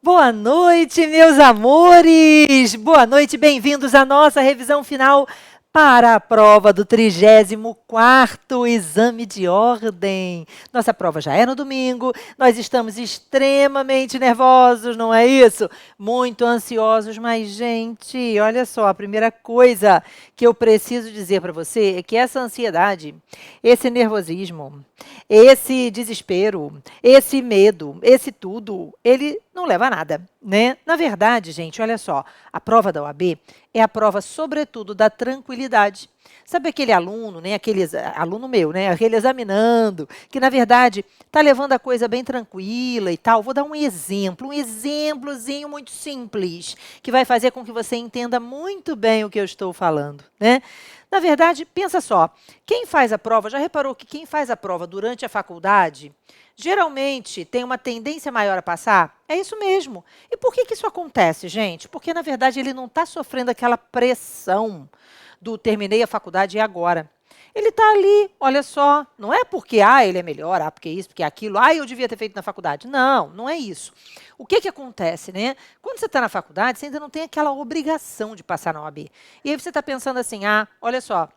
Boa noite, meus amores! Boa noite, bem-vindos à nossa revisão final para a prova do 34º Exame de Ordem. Nossa prova já é no domingo, nós estamos extremamente nervosos, não é isso? Muito ansiosos, mas, gente, olha só, a primeira coisa que eu preciso dizer para você é que essa ansiedade, esse nervosismo, esse desespero, esse medo, esse tudo, ele não leva a nada, né? Na verdade, gente, olha só, a prova da OAB é a prova, sobretudo, da tranquilidade. Sabe aquele aluno, né? Aluno meu, né? Aquele examinando, que na verdade está levando a coisa bem tranquila e tal. Vou dar um exemplozinho muito simples, que vai fazer com que você entenda muito bem o que eu estou falando, né? Na verdade, pensa só, quem faz a prova, já reparou que quem faz a prova durante a faculdade, geralmente tem uma tendência maior a passar? É isso mesmo. E por que isso acontece, gente? Porque, na verdade, ele não está sofrendo aquela pressão do terminei a faculdade e agora. Ele está ali, olha só, não é porque ele é melhor, porque isso, porque aquilo, eu devia ter feito na faculdade. Não, não é isso. O que acontece, né? Quando você está na faculdade, você ainda não tem aquela obrigação de passar na OAB. E aí você está pensando assim, olha só,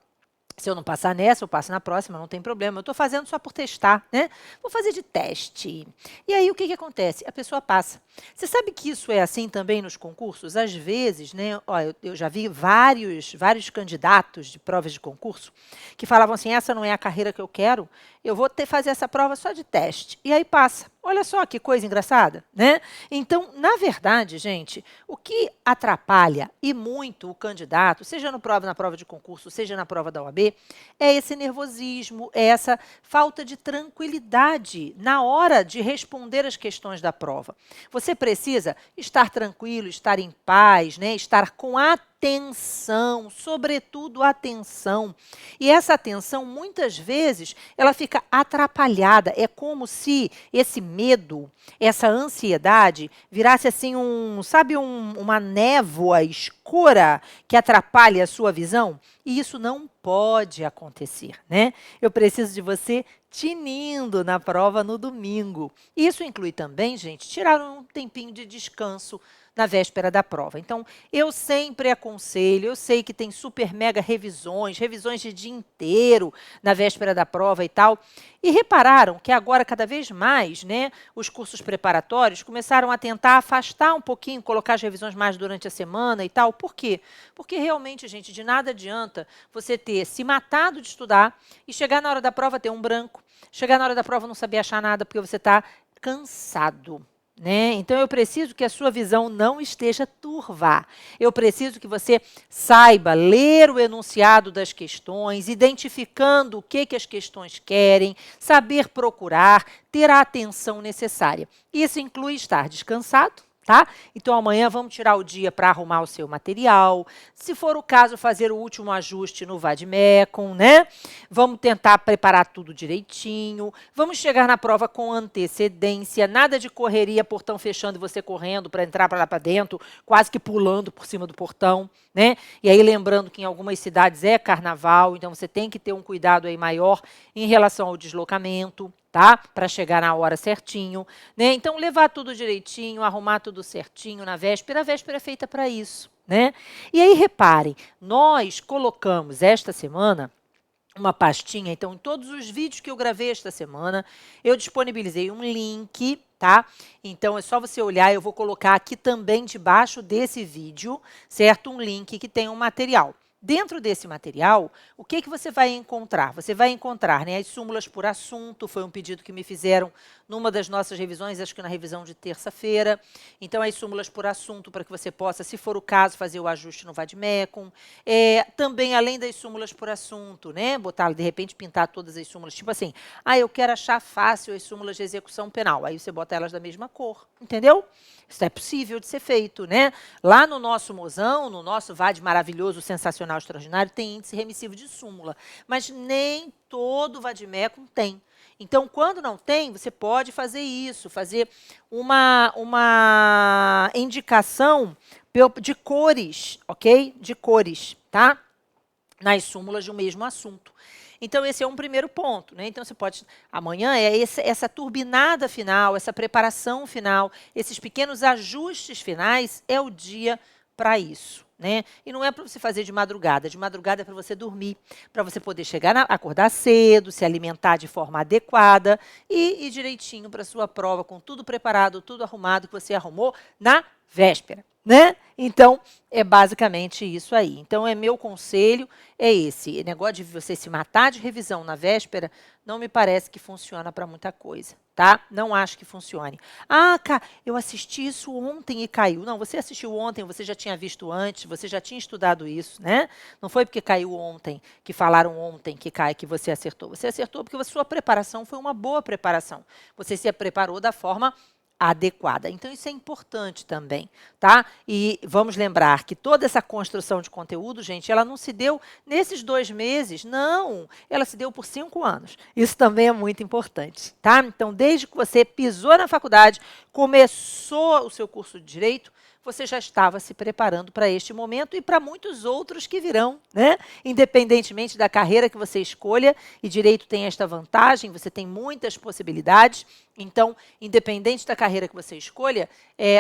se eu não passar nessa, eu passo na próxima, não tem problema. Eu estou fazendo só por testar, né? Vou fazer de teste. E aí, o que acontece? A pessoa passa. Você sabe que isso é assim também nos concursos? Às vezes, né? Eu já vi vários candidatos de provas de concurso que falavam assim, essa não é a carreira que eu quero, eu vou fazer essa prova só de teste. E aí passa. Olha só que coisa engraçada, né? Então, na verdade, gente, o que atrapalha e muito o candidato, seja na prova de concurso, seja na prova da OAB, é esse nervosismo, é essa falta de tranquilidade na hora de responder as questões da prova. Você precisa estar tranquilo, estar em paz, né? Estar com atenção, sobretudo atenção. E essa atenção, muitas vezes, ela fica atrapalhada. É como se esse medo, essa ansiedade, virasse assim uma névoa escura que atrapalha a sua visão. E isso não pode acontecer, né? Eu preciso de você tinindo na prova no domingo. Isso inclui também, gente, tirar um tempinho de descanso na véspera da prova. Então, eu sempre aconselho, eu sei que tem super mega revisões de dia inteiro na véspera da prova e tal. E repararam que agora, cada vez mais, né, os cursos preparatórios começaram a tentar afastar um pouquinho, colocar as revisões mais durante a semana e tal. Por quê? Porque realmente, gente, de nada adianta você ter se matado de estudar e chegar na hora da prova ter um branco, chegar na hora da prova não saber achar nada porque você está cansado. Né? Então, eu preciso que a sua visão não esteja turva. Eu preciso que você saiba ler o enunciado das questões, identificando o que as questões querem, saber procurar, ter a atenção necessária. Isso inclui estar descansado, tá? Então, amanhã vamos tirar o dia para arrumar o seu material. Se for o caso, fazer o último ajuste no Vadmecum, né? Vamos tentar preparar tudo direitinho. Vamos chegar na prova com antecedência. Nada de correria, portão fechando e você correndo para entrar para lá para dentro, quase que pulando por cima do portão, né? E aí, lembrando que em algumas cidades é carnaval, então você tem que ter um cuidado aí maior em relação ao deslocamento, tá? Para chegar na hora certinho, né? Então, levar tudo direitinho, arrumar tudo certinho na véspera. A véspera é feita para isso, né? E aí, reparem, nós colocamos esta semana uma pastinha, então, em todos os vídeos que eu gravei esta semana, eu disponibilizei um link, tá? Então, é só você olhar, eu vou colocar aqui também debaixo desse vídeo, certo? Um link que tem um material. Dentro desse material, o que você vai encontrar? Você vai encontrar, né, as súmulas por assunto, foi um pedido que me fizeram numa das nossas revisões, acho que na revisão de terça-feira. Então, as súmulas por assunto, para que você possa, se for o caso, fazer o ajuste no Vadmecum. Também, além das súmulas por assunto, né, botar, de repente, pintar todas as súmulas, tipo assim, eu quero achar fácil as súmulas de execução penal. Aí você bota elas da mesma cor, entendeu? Isso é possível de ser feito, né? Lá no nosso mozão, no nosso VAD maravilhoso, sensacional, extraordinário, tem índice remissivo de súmula, mas nem todo Vadmecum tem. Então, quando não tem, você pode fazer isso, fazer uma indicação de cores, ok? De cores, tá? Nas súmulas de um mesmo assunto. Então, esse é um primeiro ponto, né? Então, você pode... Amanhã é essa turbinada final, essa preparação final, esses pequenos ajustes finais, é o dia para isso, né? E não é para você fazer de madrugada é para você dormir, para você poder acordar cedo, se alimentar de forma adequada e ir direitinho para a sua prova, com tudo preparado, tudo arrumado que você arrumou na véspera, né? Então, é basicamente isso aí. Então, meu conselho é esse. O negócio de você se matar de revisão na véspera não me parece que funciona para muita coisa, tá? Não acho que funcione. Ah, cara, eu assisti isso ontem e caiu. Não, você assistiu ontem, você já tinha visto antes, você já tinha estudado isso, né? Não foi porque caiu ontem, que falaram ontem que cai, que você acertou. Você acertou porque a sua preparação foi uma boa preparação. Você se preparou da forma adequada. Então, isso é importante também, tá? E vamos lembrar que toda essa construção de conteúdo, gente, ela não se deu nesses 2 meses, não. Ela se deu por 5 anos. Isso também é muito importante, tá? Então, desde que você pisou na faculdade, começou o seu curso de Direito, você já estava se preparando para este momento e para muitos outros que virão, né? Independentemente da carreira que você escolha, e Direito tem esta vantagem, você tem muitas possibilidades. Então, independente da carreira que você escolha,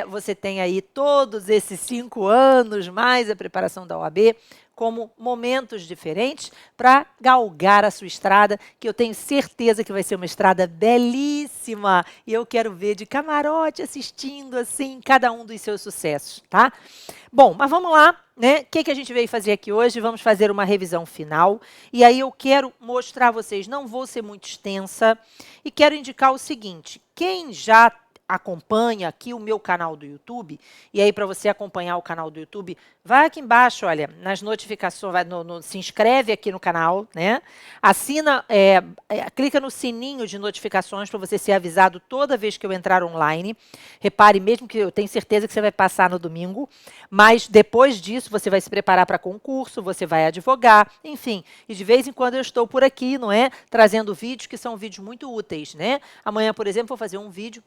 você tem aí todos esses 5 anos, mais a preparação da OAB, como momentos diferentes para galgar a sua estrada, que eu tenho certeza que vai ser uma estrada belíssima. E eu quero ver de camarote assistindo, assim, cada um dos seus sucessos, tá? Bom, mas vamos lá, né? O que a gente veio fazer aqui hoje? Vamos fazer uma revisão final. E aí eu quero mostrar a vocês, não vou ser muito extensa, e quero indicar o seguinte: quem já acompanha aqui o meu canal do YouTube, e aí para você acompanhar o canal do YouTube, vai aqui embaixo, olha, nas notificações, se inscreve aqui no canal, né? Assina, clica no sininho de notificações para você ser avisado toda vez que eu entrar online. Repare, mesmo que eu tenho certeza que você vai passar no domingo, mas depois disso você vai se preparar para concurso, você vai advogar, enfim. E de vez em quando eu estou por aqui, não é? Trazendo vídeos que são vídeos muito úteis, né? Amanhã, por exemplo, vou fazer um vídeo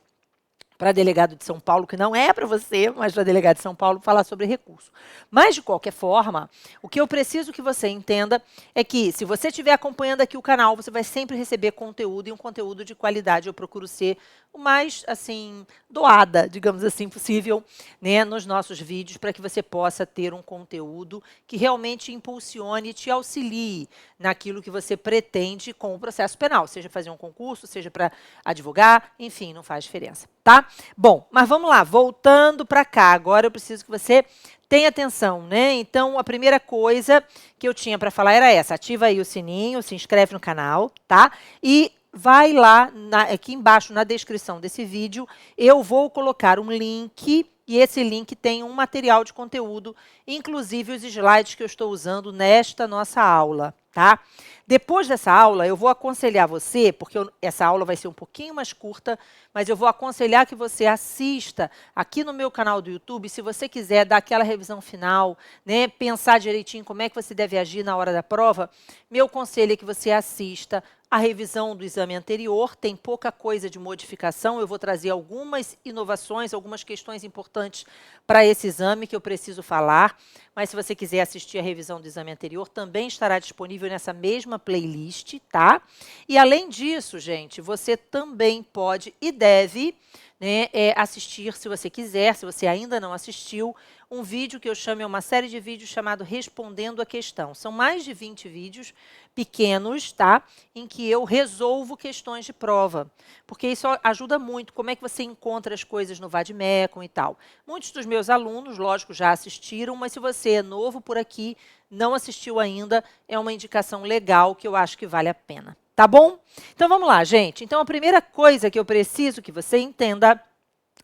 para delegado de São Paulo, que não é para você, mas para delegado de São Paulo, falar sobre recurso. Mas, de qualquer forma, o que eu preciso que você entenda é que, se você estiver acompanhando aqui o canal, você vai sempre receber conteúdo, e um conteúdo de qualidade. Eu procuro ser o mais, assim, doada, digamos assim, possível, né, nos nossos vídeos, para que você possa ter um conteúdo que realmente impulsione e te auxilie naquilo que você pretende com o processo penal, seja fazer um concurso, seja para advogar, enfim, não faz diferença, tá? Bom, mas vamos lá, voltando para cá, agora eu preciso que você tenha atenção, né? Então, a primeira coisa que eu tinha para falar era essa: ativa aí o sininho, se inscreve no canal, tá? E vai lá, aqui embaixo na descrição desse vídeo, eu vou colocar um link, e esse link tem um material de conteúdo, inclusive os slides que eu estou usando nesta nossa aula, tá? Depois dessa aula, eu vou aconselhar você, porque essa aula vai ser um pouquinho mais curta, mas eu vou aconselhar que você assista aqui no meu canal do YouTube, se você quiser dar aquela revisão final, né, pensar direitinho como é que você deve agir na hora da prova. Meu conselho é que você assista a revisão do exame anterior, tem pouca coisa de modificação, eu vou trazer algumas inovações, algumas questões importantes para esse exame que eu preciso falar, mas se você quiser assistir a revisão do exame anterior, também estará disponível nessa mesma playlist, tá? E além disso, gente, você também pode e deve, né, assistir, se você quiser, se você ainda não assistiu, um vídeo que eu chamo, é uma série de vídeos chamado Respondendo a Questão. São mais de 20 vídeos pequenos, tá? Em que eu resolvo questões de prova, porque isso ajuda muito. Como é que você encontra as coisas no Vademecum e tal? Muitos dos meus alunos, lógico, já assistiram, mas se você é novo por aqui, não assistiu ainda, é uma indicação legal que eu acho que vale a pena. Tá bom? Então, vamos lá, gente. Então, a primeira coisa que eu preciso que você entenda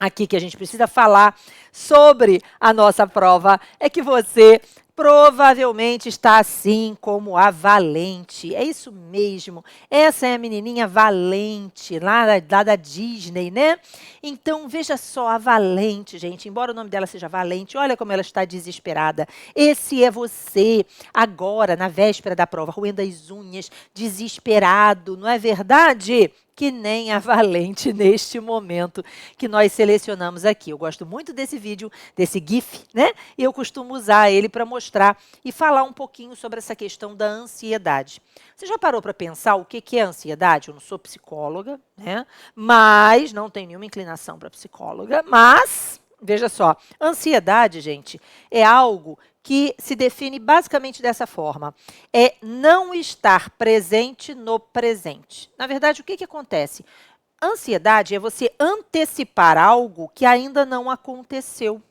aqui, que a gente precisa falar sobre a nossa prova, é que você provavelmente está assim como a Valente. É isso mesmo. Essa é a menininha Valente, lá da Disney, né? Então, veja só, a Valente, gente, embora o nome dela seja Valente, olha como ela está desesperada. Esse é você, agora, na véspera da prova, roendo as unhas, desesperado, não é verdade? que nem a valente neste momento que nós selecionamos aqui. Eu gosto muito desse vídeo, desse GIF, né? E eu costumo usar ele para mostrar e falar um pouquinho sobre essa questão da ansiedade. Você já parou para pensar o que é ansiedade? Eu não sou psicóloga, né? Mas não tenho nenhuma inclinação para psicóloga, mas veja só, ansiedade, gente, é algo que se define basicamente dessa forma. É não estar presente no presente. Na verdade, o que acontece? Ansiedade é você antecipar algo que ainda não aconteceu.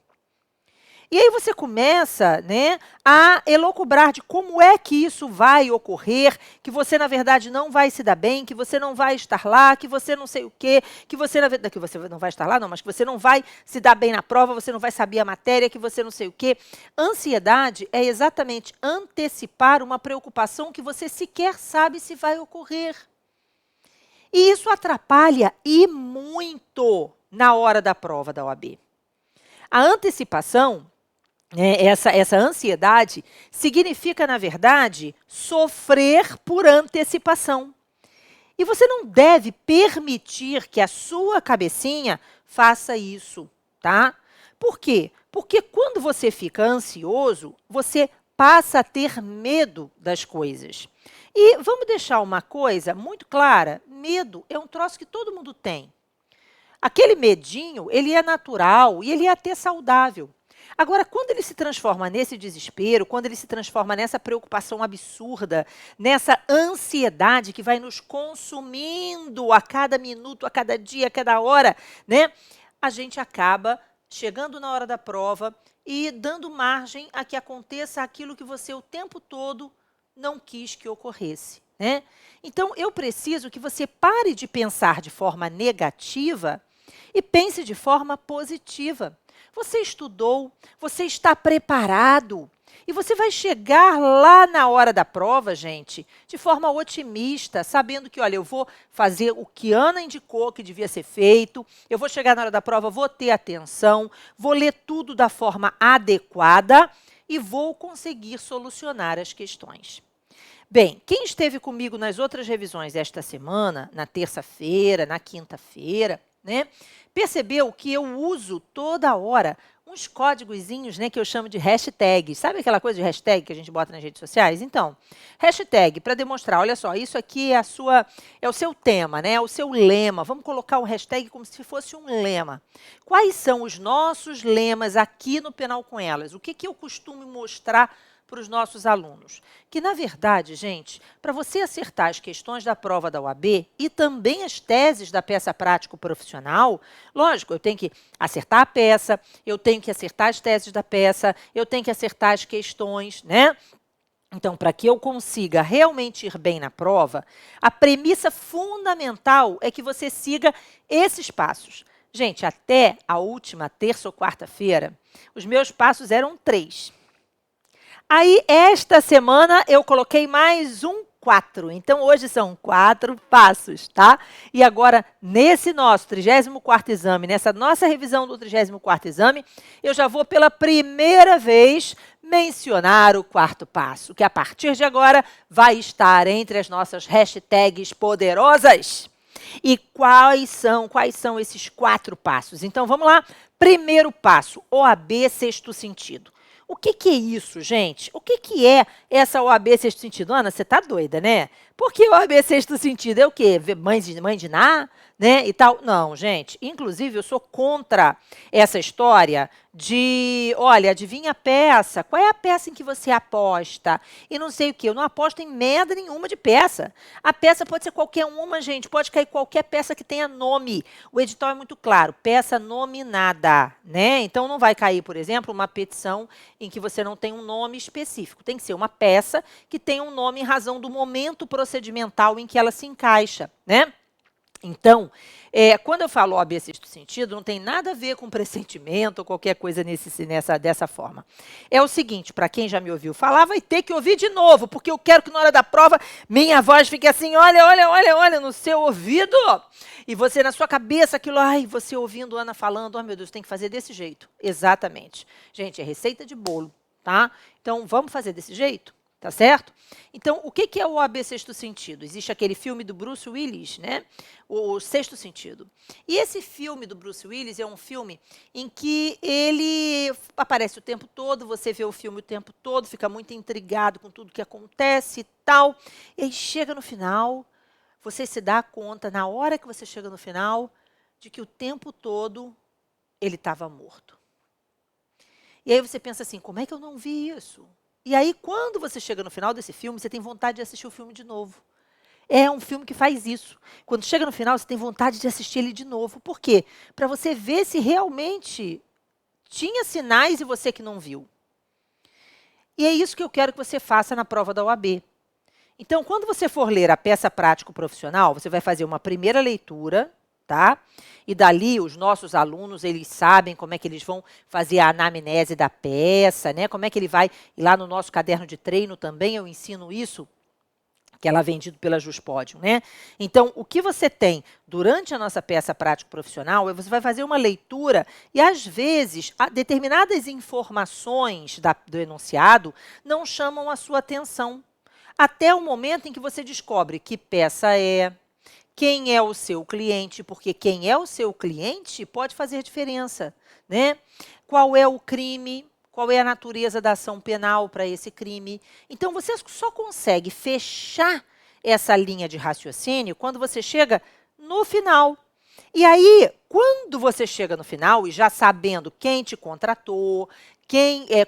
E aí você começa, né, a elocubrar de como é que isso vai ocorrer, que você, na verdade, não vai se dar bem, que você não vai estar lá, que você não sei o quê, que você, na verdade, que você não vai estar lá, não, mas que você não vai se dar bem na prova, você não vai saber a matéria, que você não sei o quê. Ansiedade é exatamente antecipar uma preocupação que você sequer sabe se vai ocorrer. E isso atrapalha e muito na hora da prova da OAB. A antecipação, essa ansiedade, significa, na verdade, sofrer por antecipação. E você não deve permitir que a sua cabecinha faça isso, tá? Por quê? Porque quando você fica ansioso, você passa a ter medo das coisas. E vamos deixar uma coisa muito clara, medo é um troço que todo mundo tem. Aquele medinho, ele é natural e ele é até saudável. Agora, quando ele se transforma nesse desespero, quando ele se transforma nessa preocupação absurda, nessa ansiedade que vai nos consumindo a cada minuto, a cada dia, a cada hora, né? A gente acaba chegando na hora da prova e dando margem a que aconteça aquilo que você o tempo todo não quis que ocorresse, né? Então, eu preciso que você pare de pensar de forma negativa e pense de forma positiva. Você estudou, você está preparado e você vai chegar lá na hora da prova, gente, de forma otimista, sabendo que, olha, eu vou fazer o que Ana indicou que devia ser feito, eu vou chegar na hora da prova, vou ter atenção, vou ler tudo da forma adequada e vou conseguir solucionar as questões. Bem, quem esteve comigo nas outras revisões esta semana, na terça-feira, na quinta-feira, né, percebeu que eu uso toda hora uns códigozinhos, né, que eu chamo de hashtags. Sabe aquela coisa de hashtag que a gente bota nas redes sociais? Então, hashtag para demonstrar, olha só, isso aqui é o seu tema, né, é o seu lema. Vamos colocar o hashtag como se fosse um lema. Quais são os nossos lemas aqui no Penal com Elas? O que eu costumo mostrar para os nossos alunos? Que, na verdade, gente, para você acertar as questões da prova da OAB e também as teses da peça prático-profissional, lógico, eu tenho que acertar a peça, eu tenho que acertar as teses da peça, eu tenho que acertar as questões, né? Então, para que eu consiga realmente ir bem na prova, a premissa fundamental é que você siga esses passos. Gente, até a última terça ou quarta-feira, os meus passos eram 3. Aí, esta semana, eu coloquei mais 4. Então, hoje são 4 passos, tá? E agora, nesse nosso 34º exame, nessa nossa revisão do 34º exame, eu já vou pela primeira vez mencionar o 4º passo, que a partir de agora vai estar entre as nossas hashtags poderosas. E quais são esses 4 passos? Então, vamos lá. Primeiro passo, OAB sexto sentido. O que é isso, gente? O que é essa OAB sexto sentido? Ana, você tá doida, né? Porque OAB sexto sentido é o quê? Mãe de Ná, né? E tal. Não, gente. Inclusive, eu sou contra essa história de, olha, adivinha a peça. Qual é a peça em que você aposta? E não sei o quê. Eu não aposto em merda nenhuma de peça. A peça pode ser qualquer uma, gente. Pode cair qualquer peça que tenha nome. O edital é muito claro. Peça nominada, né? Então, não vai cair, por exemplo, uma petição em que você não tem um nome específico. Tem que ser uma peça que tenha um nome em razão do momento procedimental em que ela se encaixa, né? Então, quando eu falo OAB sexto sentido, não tem nada a ver com pressentimento ou qualquer coisa dessa forma. É o seguinte, para quem já me ouviu falar, vai ter que ouvir de novo, porque eu quero que na hora da prova minha voz fique assim, olha, no seu ouvido. E você, na sua cabeça, aquilo, ai, você ouvindo Ana falando, oh meu Deus, tem que fazer desse jeito. Exatamente. Gente, é receita de bolo, tá? Então, vamos fazer desse jeito? Tá certo? Então, o que que é o OAB Sexto Sentido? Existe aquele filme do Bruce Willis, né? O Sexto Sentido. E esse filme do Bruce Willis é um filme em que ele aparece o tempo todo, você vê o filme o tempo todo, fica muito intrigado com tudo que acontece e tal. E aí chega no final, você se dá conta, na hora que você chega no final, de que o tempo todo ele estava morto. E aí você pensa assim, como é que eu não vi isso? E aí, quando você chega no final desse filme, você tem vontade de assistir o filme de novo. É um filme que faz isso. Quando chega no final, você tem vontade de assistir ele de novo. Por quê? Para você ver se realmente tinha sinais e você que não viu. E é isso que eu quero que você faça na prova da OAB. Então, quando você for ler a peça prático profissional, você vai fazer uma primeira leitura, tá? E dali os nossos alunos, eles sabem como é que eles vão fazer a anamnese da peça, né? Como é que ele vai, e lá no nosso caderno de treino também eu ensino isso, que ela é vendido pela Juspodium, né? Então, o que você tem durante a nossa peça prático profissional é você vai fazer uma leitura e, às vezes, determinadas informações do enunciado não chamam a sua atenção. Até o momento em que você descobre que peça é, quem é o seu cliente, porque quem é o seu cliente pode fazer diferença, né? Qual é o crime, qual é a natureza da ação penal para esse crime. Então, você só consegue fechar essa linha de raciocínio quando você chega no final. E aí, quando você chega no final, e já sabendo quem te contratou,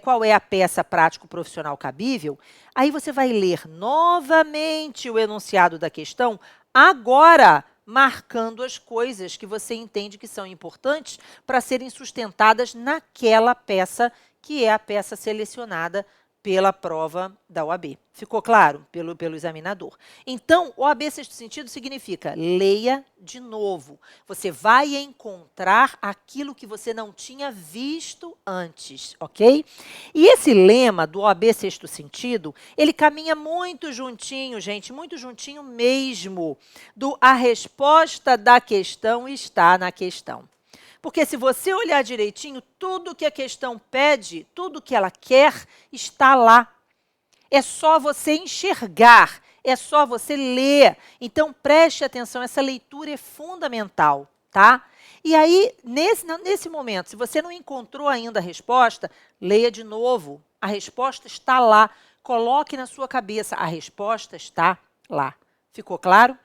qual é a peça prático-profissional cabível, aí você vai ler novamente o enunciado da questão, agora marcando as coisas que você entende que são importantes para serem sustentadas naquela peça, que é a peça selecionada pela prova da OAB. Ficou claro? Pelo examinador. Então, OAB Sexto Sentido significa leia de novo. Você vai encontrar aquilo que você não tinha visto antes, ok? E esse lema do OAB Sexto Sentido, ele caminha muito juntinho, gente, muito juntinho mesmo, a resposta da questão está na questão. Porque se você olhar direitinho, tudo que a questão pede, tudo que ela quer, está lá. É só você enxergar, é só você ler. Então, preste atenção, essa leitura é fundamental, tá? E aí, nesse momento, se você não encontrou ainda a resposta, leia de novo. A resposta está lá. Coloque na sua cabeça, a resposta está lá. Ficou claro?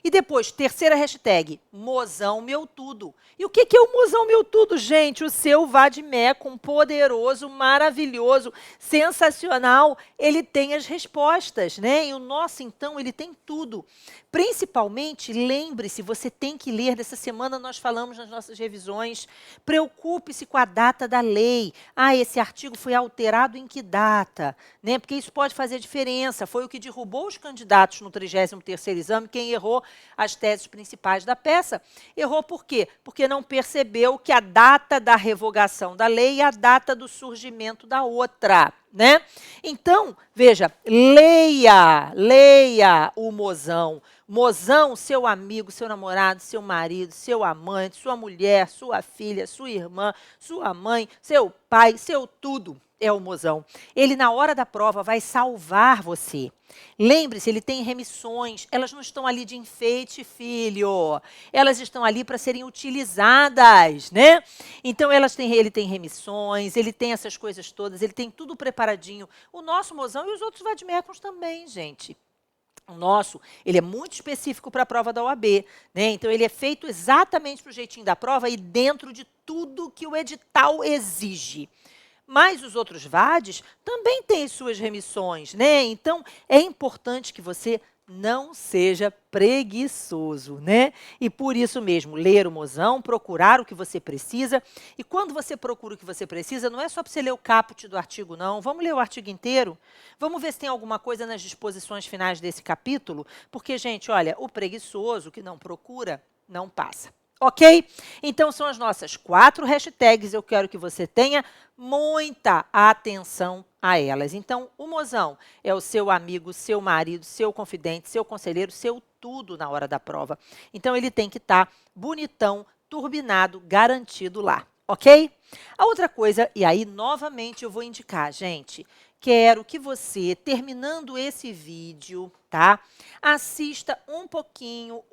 E depois, terceira hashtag, mozão meu tudo. E o que é o mozão meu tudo, gente? O seu vade-mecum poderoso, maravilhoso, sensacional. Ele tem as respostas, né? E o nosso, então, ele tem tudo. Principalmente, lembre-se, você tem que ler, dessa semana nós falamos nas nossas revisões, preocupe-se com a data da lei. Ah, esse artigo foi alterado em que data? Né? Porque isso pode fazer diferença. Foi o que derrubou os candidatos no 33º exame, quem errou as teses principais da peça. Errou por quê? Porque não percebeu que a data da revogação da lei é a data do surgimento da outra. Né? Então, veja, leia o mozão. Mozão, seu amigo, seu namorado, seu marido, seu amante, sua mulher, sua filha, sua irmã, sua mãe, seu pai, seu tudo é o mozão. Ele, na hora da prova, vai salvar você. Lembre-se, ele tem remissões. Elas não estão ali de enfeite, filho. Elas estão ali para serem utilizadas, né? Então, ele tem remissões, ele tem essas coisas todas, ele tem tudo preparadinho. O nosso mozão e os outros vademecums também, gente. O nosso, ele é muito específico para a prova da OAB, né? Então, ele é feito exatamente para o jeitinho da prova e dentro de tudo que o edital exige. Mas os outros VADs também têm suas remissões, né? Então, é importante que você não seja preguiçoso, né? E por isso mesmo, ler o mozão, procurar o que você precisa. E quando você procura o que você precisa, não é só para você ler o caput do artigo, não. Vamos ler o artigo inteiro? Vamos ver se tem alguma coisa nas disposições finais desse capítulo? Porque, gente, olha, o preguiçoso que não procura, não passa. Ok? Então, são as nossas 4 hashtags. Eu quero que você tenha muita atenção a elas. Então, o mozão é o seu amigo, seu marido, seu confidente, seu conselheiro, seu tudo na hora da prova. Então, ele tem que estar bonitão, turbinado, garantido lá. Ok? A outra coisa, e aí, novamente, eu vou indicar, gente, quero que você, terminando esse vídeo, tá? Assista um pouquinho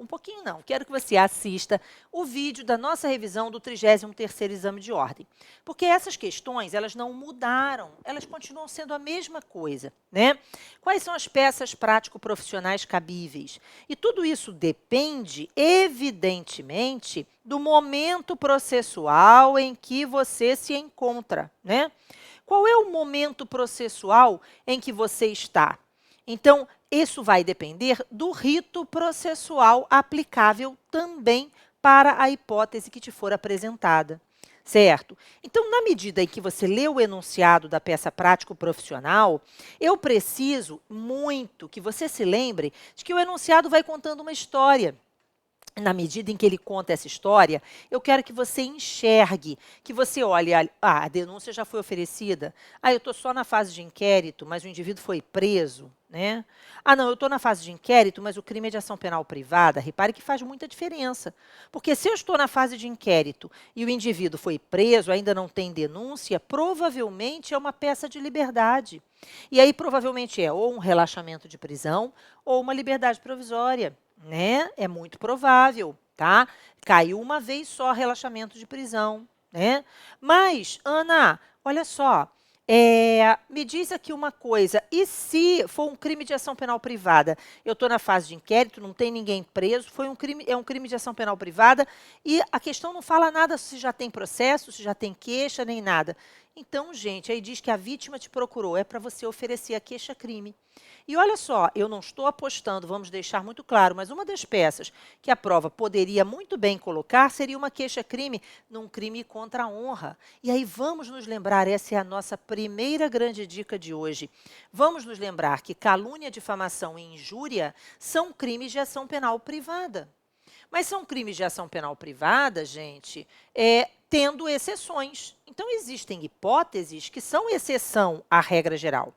não, quero que você assista o vídeo da nossa revisão do 33º exame de ordem. Porque essas questões, elas não mudaram, elas continuam sendo a mesma coisa, né? Quais são as peças prático-profissionais cabíveis? E tudo isso depende, evidentemente, do momento processual em que você se encontra, né? Qual é o momento processual em que você está? Então, isso vai depender do rito processual aplicável também para a hipótese que te for apresentada, certo? Então, na medida em que você lê o enunciado da peça prático-profissional, eu preciso muito que você se lembre de que o enunciado vai contando uma história. Na medida em que ele conta essa história, eu quero que você enxergue, que você olhe, a denúncia já foi oferecida, eu estou só na fase de inquérito, mas o indivíduo foi preso, né? Não, eu estou na fase de inquérito, mas o crime é de ação penal privada. Repare que faz muita diferença, porque se eu estou na fase de inquérito e o indivíduo foi preso, ainda não tem denúncia, provavelmente é uma peça de liberdade. E aí provavelmente é ou um relaxamento de prisão ou uma liberdade provisória. Né? É muito provável, tá? Caiu uma vez só relaxamento de prisão, né? Mas, Ana, olha só, me diz aqui uma coisa, e se for um crime de ação penal privada? Eu estou na fase de inquérito, não tem ninguém preso, é um crime de ação penal privada, e a questão não fala nada se já tem processo, se já tem queixa, nem nada. Então, gente, aí diz que a vítima te procurou, é para você oferecer a queixa-crime. E olha só, eu não estou apostando, vamos deixar muito claro, mas uma das peças que a prova poderia muito bem colocar seria uma queixa-crime num crime contra a honra. E aí vamos nos lembrar, essa é a nossa primeira grande dica de hoje. Vamos nos lembrar que calúnia, difamação e injúria são crimes de ação penal privada. Mas são crimes de ação penal privada, gente, tendo exceções. Então, existem hipóteses que são exceção à regra geral.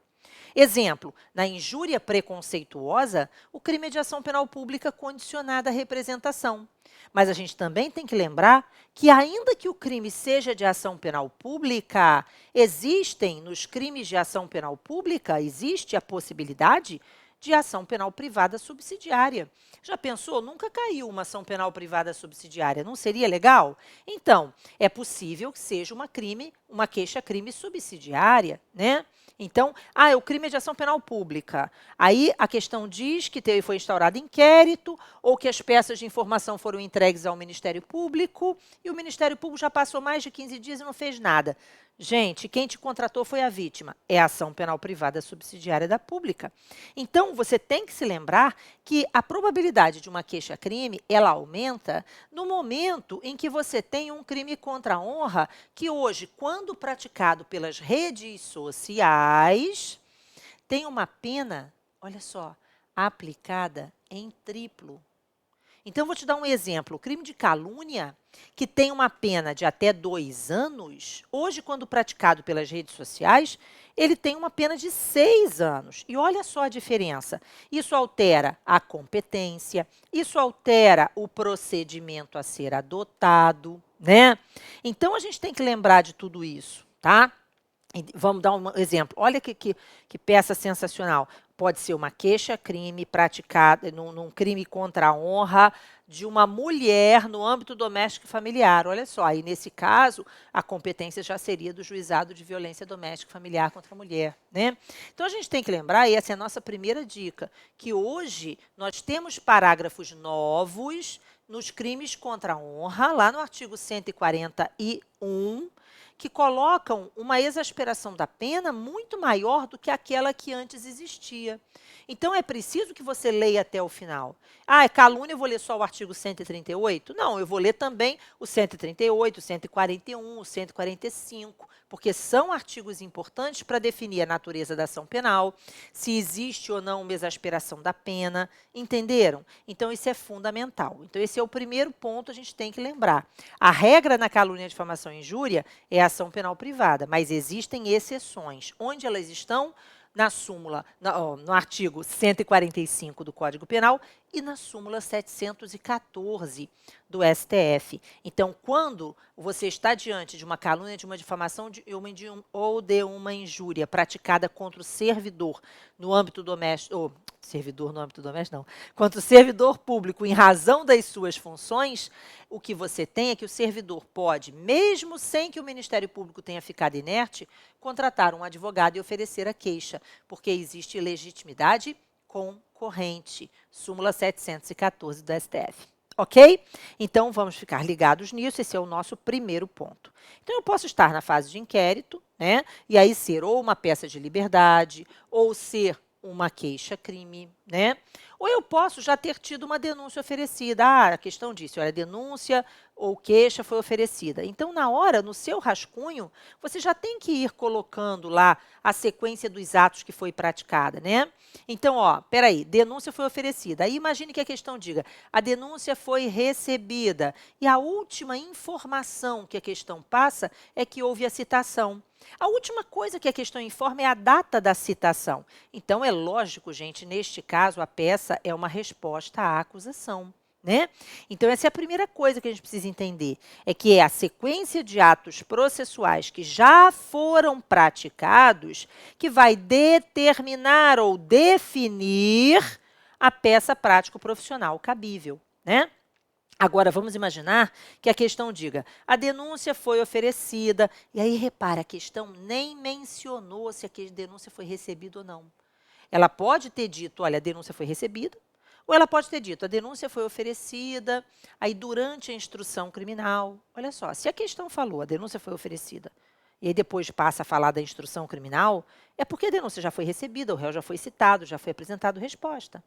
Exemplo, na injúria preconceituosa, o crime é de ação penal pública condicionada à representação. Mas a gente também tem que lembrar que, ainda que o crime seja de ação penal pública, existem, nos crimes de ação penal pública, existe a possibilidade de ação penal privada subsidiária. Já pensou? Nunca caiu uma ação penal privada subsidiária. Não seria legal? Então, é possível que seja uma queixa-crime subsidiária, né? Então, o crime é de ação penal pública. Aí a questão diz que foi instaurado inquérito ou que as peças de informação foram entregues ao Ministério Público e o Ministério Público já passou mais de 15 dias e não fez nada. Gente, quem te contratou foi a vítima. É a ação penal privada subsidiária da pública. Então, você tem que se lembrar que a probabilidade de uma queixa-crime, ela aumenta no momento em que você tem um crime contra a honra que hoje, quando praticado pelas redes sociais, tem uma pena, olha só, aplicada em triplo. Então, vou te dar um exemplo. O crime de calúnia, que tem uma pena de até 2 anos, hoje, quando praticado pelas redes sociais, ele tem uma pena de 6 anos. E olha só a diferença. Isso altera a competência, isso altera o procedimento a ser adotado, né? Então, a gente tem que lembrar de tudo isso, tá? Vamos dar um exemplo. Olha que peça sensacional. Pode ser uma queixa-crime praticada num crime contra a honra de uma mulher no âmbito doméstico e familiar. Olha só, aí nesse caso, a competência já seria do juizado de violência doméstica e familiar contra a mulher, né? Então, a gente tem que lembrar, e essa é a nossa primeira dica, que hoje nós temos parágrafos novos nos crimes contra a honra, lá no artigo 141, que colocam uma exasperação da pena muito maior do que aquela que antes existia. Então, é preciso que você leia até o final. É calúnia, eu vou ler só o artigo 138? Não, eu vou ler também o 138, o 141, o 145, porque são artigos importantes para definir a natureza da ação penal, se existe ou não uma exasperação da pena, entenderam? Então, isso é fundamental. Então, esse é o primeiro ponto, a gente tem que lembrar. A regra na calúnia, difamação e injúria é a ação penal privada, mas existem exceções. Onde elas estão? na súmula, no artigo 145 do Código Penal e na súmula 714 do STF. Então, quando você está diante de uma calúnia, de uma difamação ou de uma injúria praticada contra o servidor no âmbito doméstico, servidor no âmbito doméstico, não, contra o servidor público em razão das suas funções, o que você tem é que o servidor pode, mesmo sem que o Ministério Público tenha ficado inerte, contratar um advogado e oferecer a queixa, porque existe legitimidade concorrente. Súmula 714 do STF. Ok? Então, vamos ficar ligados nisso, esse é o nosso primeiro ponto. Então, eu posso estar na fase de inquérito, né? E aí ser ou uma peça de liberdade, ou ser uma queixa-crime, né? Ou eu posso já ter tido uma denúncia oferecida. Ah, a questão disse, olha, denúncia ou queixa foi oferecida. Então, na hora, no seu rascunho, você já tem que ir colocando lá a sequência dos atos que foi praticada, né? Então, ó, peraí, denúncia foi oferecida. Aí imagine que a questão diga, a denúncia foi recebida. E a última informação que a questão passa é que houve a citação. A última coisa que a questão informa é a data da citação. Então, é lógico, gente, neste caso, a peça é uma resposta à acusação, né? Então, essa é a primeira coisa que a gente precisa entender, é que é a sequência de atos processuais que já foram praticados que vai determinar ou definir a peça prático-profissional cabível, né? Agora, vamos imaginar que a questão diga, a denúncia foi oferecida, e aí, repara, a questão nem mencionou se a denúncia foi recebida ou não. Ela pode ter dito, olha, a denúncia foi recebida, ou ela pode ter dito, a denúncia foi oferecida, aí durante a instrução criminal. Olha só, se a questão falou, a denúncia foi oferecida, e aí depois passa a falar da instrução criminal, é porque a denúncia já foi recebida, o réu já foi citado, já foi apresentado resposta.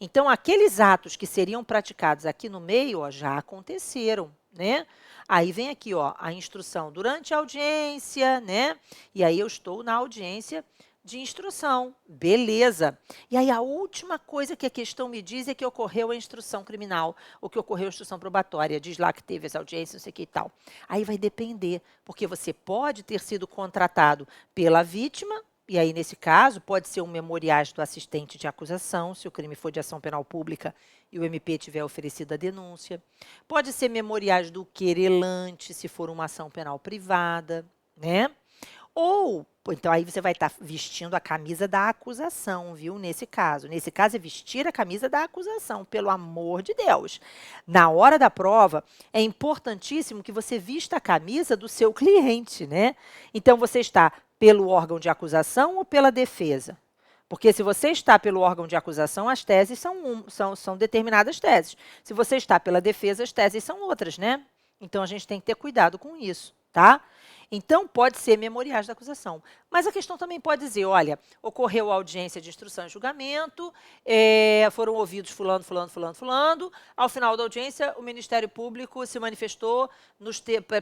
Então, aqueles atos que seriam praticados aqui no meio, ó, já aconteceram, né? Aí vem aqui, ó, a instrução durante a audiência, né? E aí eu estou na audiência de instrução, beleza. E aí a última coisa que a questão me diz é que ocorreu a instrução criminal, ou que ocorreu a instrução probatória, diz lá que teve essa audiência, não sei o que e tal. Aí vai depender, porque você pode ter sido contratado pela vítima, e aí, nesse caso, pode ser um memoriais do assistente de acusação, se o crime for de ação penal pública e o MP tiver oferecido a denúncia. Pode ser memoriais do querelante, se for uma ação penal privada, né? Ou, então aí você vai estar vestindo a camisa da acusação, viu? Nesse caso é vestir a camisa da acusação, pelo amor de Deus. Na hora da prova, é importantíssimo que você vista a camisa do seu cliente, né? Então, você está pelo órgão de acusação ou pela defesa? Porque se você está pelo órgão de acusação, as teses são determinadas teses. Se você está pela defesa, as teses são outras, né? Então, a gente tem que ter cuidado com isso, tá? Então, pode ser memoriais da acusação. Mas a questão também pode dizer, olha, ocorreu a audiência de instrução e julgamento, foram ouvidos fulano, fulano, fulano, fulano. Ao final da audiência, o Ministério Público se manifestou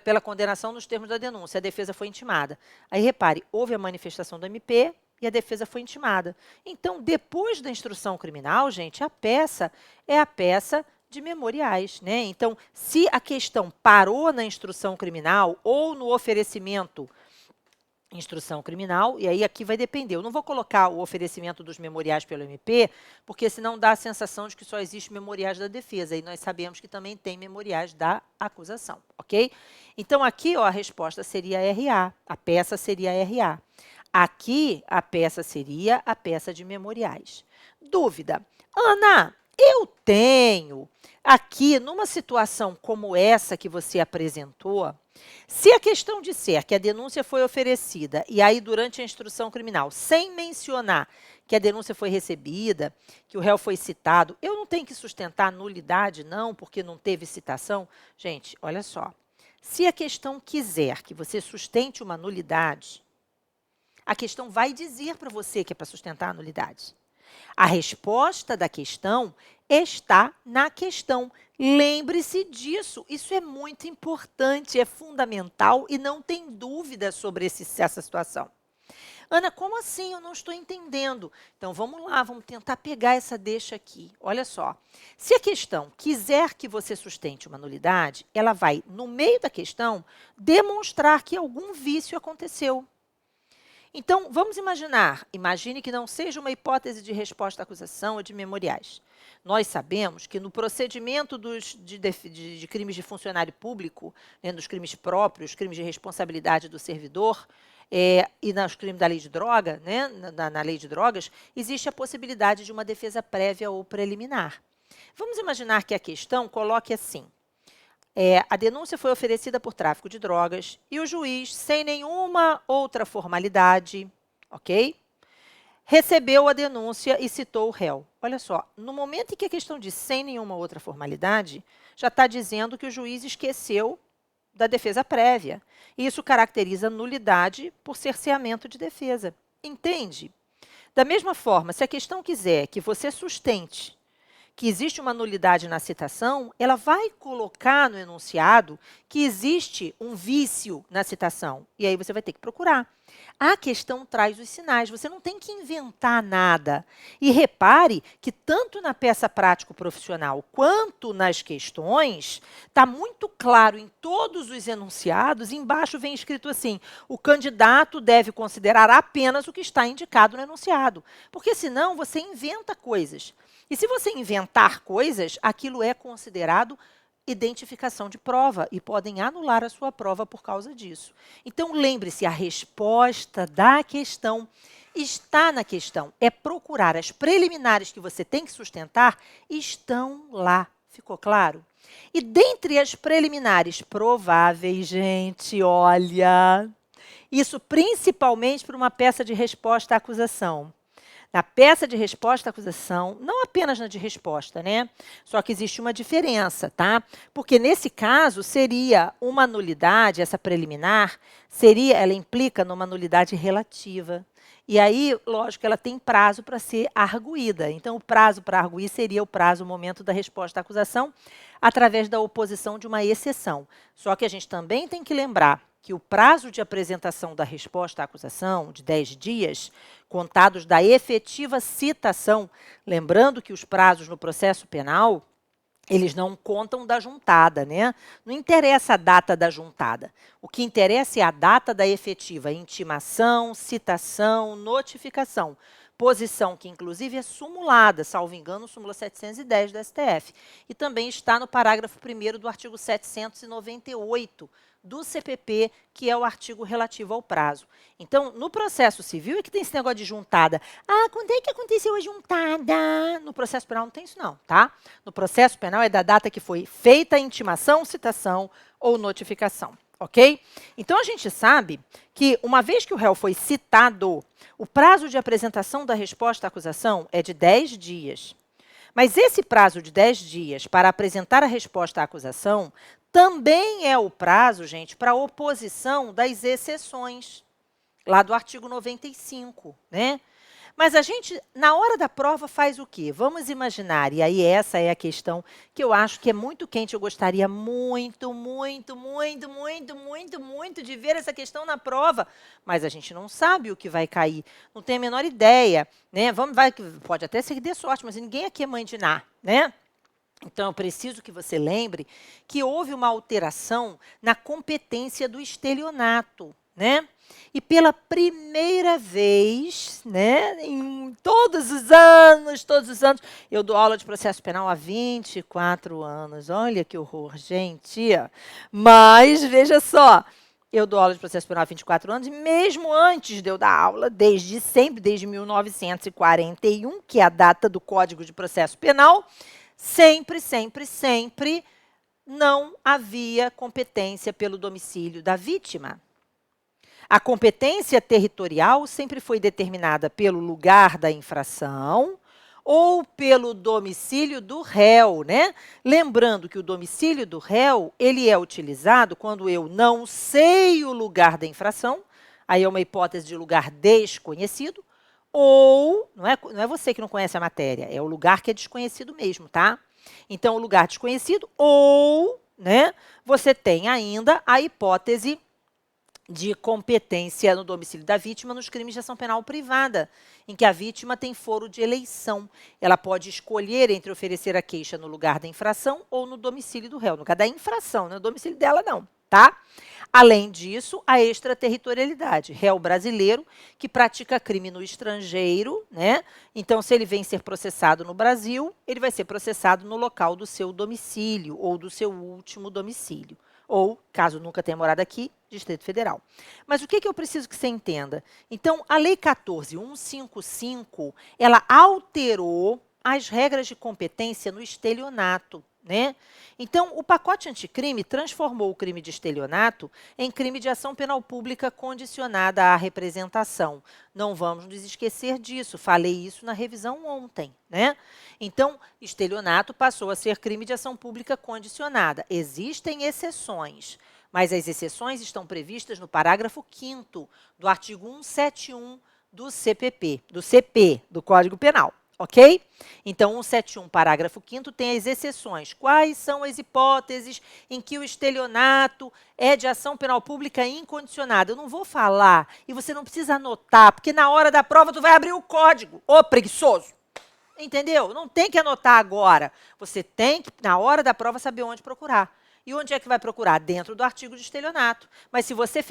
pela condenação nos termos da denúncia. A defesa foi intimada. Aí, repare, houve a manifestação do MP e a defesa foi intimada. Então, depois da instrução criminal, gente, a peça é a peça de memoriais, né? Então, se a questão parou na instrução criminal ou no oferecimento instrução criminal, e aí aqui vai depender. Eu não vou colocar o oferecimento dos memoriais pelo MP, porque senão dá a sensação de que só existe memoriais da defesa, e nós sabemos que também tem memoriais da acusação, ok? Então, aqui, ó, a resposta seria RA, a peça seria RA. Aqui, a peça seria a peça de memoriais. Dúvida. Ana, eu tenho aqui, numa situação como essa que você apresentou, se a questão disser que a denúncia foi oferecida e aí durante a instrução criminal, sem mencionar que a denúncia foi recebida, que o réu foi citado, eu não tenho que sustentar nulidade, não, porque não teve citação? Gente, olha só, se a questão quiser que você sustente uma nulidade, a questão vai dizer para você que é para sustentar a nulidade. A resposta da questão está na questão. Lembre-se disso. Isso é muito importante, é fundamental e não tem dúvida sobre essa situação. Ana, como assim? Eu não estou entendendo. Então, vamos lá, vamos tentar pegar essa deixa aqui. Olha só. Se a questão quiser que você sustente uma nulidade, ela vai, no meio da questão, demonstrar que algum vício aconteceu. Então, vamos imaginar, imagine que não seja uma hipótese de resposta à acusação ou de memoriais. Nós sabemos que no procedimento de crimes de funcionário público, né, nos crimes próprios, crimes de responsabilidade do servidor, e nos crimes da lei de droga, né, na lei de drogas, existe a possibilidade de uma defesa prévia ou preliminar. Vamos imaginar que a questão coloque assim: a denúncia foi oferecida por tráfico de drogas e o juiz, sem nenhuma outra formalidade, ok? Recebeu a denúncia e citou o réu. Olha só, no momento em que a questão diz sem nenhuma outra formalidade, já está dizendo que o juiz esqueceu da defesa prévia. E isso caracteriza nulidade por cerceamento de defesa. Entende? Da mesma forma, se a questão quiser que você sustente que existe uma nulidade na citação, ela vai colocar no enunciado que existe um vício na citação. E aí você vai ter que procurar. A questão traz os sinais, você não tem que inventar nada. E repare que tanto na peça prático-profissional quanto nas questões, está muito claro em todos os enunciados, embaixo vem escrito assim: o candidato deve considerar apenas o que está indicado no enunciado. Porque senão você inventa coisas. E se você inventar coisas, aquilo é considerado identificação de prova e podem anular a sua prova por causa disso. Então, lembre-se, a resposta da questão está na questão. É procurar as preliminares que você tem que sustentar, estão lá. Ficou claro? E dentre as preliminares prováveis, gente, olha, isso principalmente para uma peça de resposta à acusação. Na peça de resposta à acusação, não apenas na de resposta, né? Só que existe uma diferença, tá? Porque nesse caso seria uma nulidade, essa preliminar, ela implica numa nulidade relativa. E aí, lógico, ela tem prazo para ser arguída. Então, o prazo para arguir seria o prazo, o momento da resposta à acusação, através da oposição de uma exceção. Só que a gente também tem que lembrar que o prazo de apresentação da resposta à acusação, de 10 dias, contados da efetiva citação, lembrando que os prazos no processo penal, eles não contam da juntada, né? Não interessa a data da juntada. O que interessa é a data da efetiva intimação, citação, notificação. Posição que, inclusive, é sumulada, salvo engano, súmula 710 do STF. E também está no parágrafo 1º do artigo 798 do CPP, que é o artigo relativo ao prazo. Então, no processo civil é que tem esse negócio de juntada. Ah, quando é que aconteceu a juntada? No processo penal não tem isso não, tá? No processo penal é da data que foi feita a intimação, citação ou notificação, ok? Então, a gente sabe que, uma vez que o réu foi citado, o prazo de apresentação da resposta à acusação é de 10 dias. Mas esse prazo de 10 dias para apresentar a resposta à acusação também é o prazo, gente, para oposição das exceções, lá do artigo 95, né? Mas a gente, na hora da prova, faz o quê? Vamos imaginar, e aí essa é a questão que eu acho que é muito quente, eu gostaria muito, muito, muito, muito, muito, muito de ver essa questão na prova, mas a gente não sabe o que vai cair, não tem a menor ideia, né? Pode até ser que dê sorte, mas ninguém aqui é mãe de Ná, né? Então, eu preciso que você lembre que houve uma alteração na competência do estelionato, né? E pela primeira vez, né, em todos os anos, eu dou aula de processo penal há 24 anos. Olha que horror, gente. Mas, veja só, eu dou aula de processo penal há 24 anos, e mesmo antes de eu dar aula, desde sempre, desde 1941, que é a data do Código de Processo Penal, sempre, sempre, sempre não havia competência pelo domicílio da vítima. A competência territorial sempre foi determinada pelo lugar da infração ou pelo domicílio do réu, né? Lembrando que o domicílio do réu, ele é utilizado quando eu não sei o lugar da infração, aí é uma hipótese de lugar desconhecido, ou, não é você que não conhece a matéria, é o lugar que é desconhecido mesmo, tá? Então, o lugar desconhecido, ou, né, você tem ainda a hipótese de competência no domicílio da vítima nos crimes de ação penal privada, em que a vítima tem foro de eleição. Ela pode escolher entre oferecer a queixa no lugar da infração ou no domicílio do réu. No lugar da infração, não é no domicílio dela, não, tá? Além disso, a extraterritorialidade, réu brasileiro que pratica crime no estrangeiro, né? Então, se ele vem ser processado no Brasil, ele vai ser processado no local do seu domicílio ou do seu último domicílio. Ou, caso nunca tenha morado aqui, Distrito Federal. Mas o que eu preciso que você entenda? Então, a Lei 14.155, ela alterou as regras de competência no estelionato, né? Então, o pacote anticrime transformou o crime de estelionato em crime de ação penal pública condicionada à representação. Não vamos nos esquecer disso, falei isso na revisão ontem, né? Então, estelionato passou a ser crime de ação pública condicionada. Existem exceções, mas as exceções estão previstas no parágrafo 5º do artigo 171 do CPP, do Código Penal. Ok? Então, 171, parágrafo 5º, tem as exceções. Quais são as hipóteses em que o estelionato é de ação penal pública incondicionada? Eu não vou falar e você não precisa anotar, porque na hora da prova tu vai abrir o código. Ô, preguiçoso! Entendeu? Não tem que anotar agora. Você tem que, na hora da prova, saber onde procurar. E onde é que vai procurar? Dentro do artigo de estelionato. Mas se você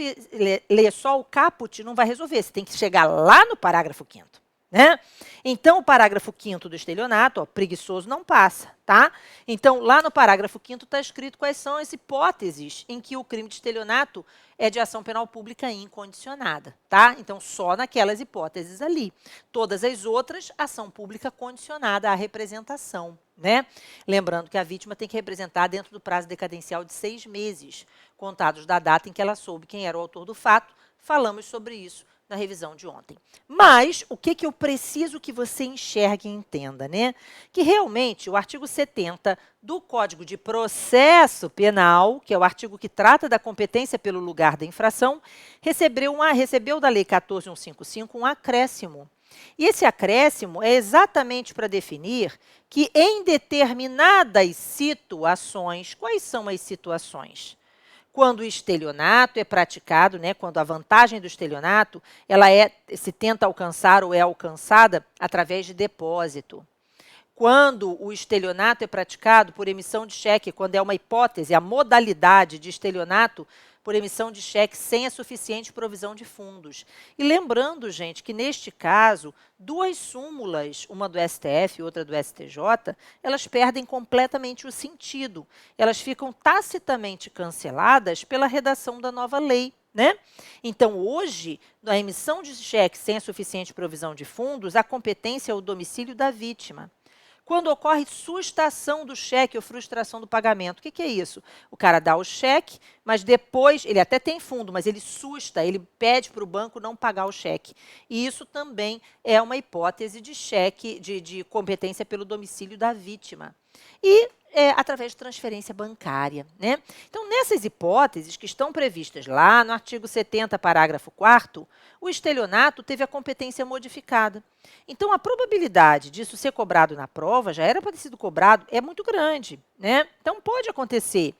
ler só o caput, não vai resolver. Você tem que chegar lá no parágrafo 5º. Né? Então, o parágrafo 5º do estelionato, ó, preguiçoso não passa, tá? Então, lá no parágrafo 5º está escrito quais são as hipóteses em que o crime de estelionato é de ação penal pública incondicionada, tá? Então, só naquelas hipóteses ali. Todas as outras, ação pública condicionada à representação, né? Lembrando que a vítima tem que representar dentro do prazo decadencial de 6 meses, contados da data em que ela soube quem era o autor do fato. Falamos sobre isso na revisão de ontem. Mas o que eu preciso que você enxergue e entenda, né? Que realmente o artigo 70 do Código de Processo Penal, que é o artigo que trata da competência pelo lugar da infração, recebeu da Lei 14.155 um acréscimo. E esse acréscimo é exatamente para definir que em determinadas situações, quais são as situações? Quando o estelionato é praticado, né, quando a vantagem do estelionato se tenta alcançar ou é alcançada através de depósito. Quando o estelionato é praticado por emissão de cheque, quando é uma hipótese, a modalidade de estelionato por emissão de cheque sem a suficiente provisão de fundos. E lembrando, gente, que neste caso, duas súmulas, uma do STF e outra do STJ, elas perdem completamente o sentido. Elas ficam tacitamente canceladas pela redação da nova lei, né? Então, hoje, na emissão de cheque sem a suficiente provisão de fundos, a competência é o domicílio da vítima. Quando ocorre sustação do cheque ou frustração do pagamento, o que é isso? O cara dá o cheque, mas depois, ele até tem fundo, mas ele susta, ele pede para o banco não pagar o cheque. E isso também é uma hipótese de cheque, de competência pelo domicílio da vítima. E através de transferência bancária, né? Então, nessas hipóteses que estão previstas lá no artigo 70, parágrafo 4º, o estelionato teve a competência modificada. Então, a probabilidade disso ser cobrado na prova, já era para ter sido cobrado, é muito grande, né? Então, pode acontecer.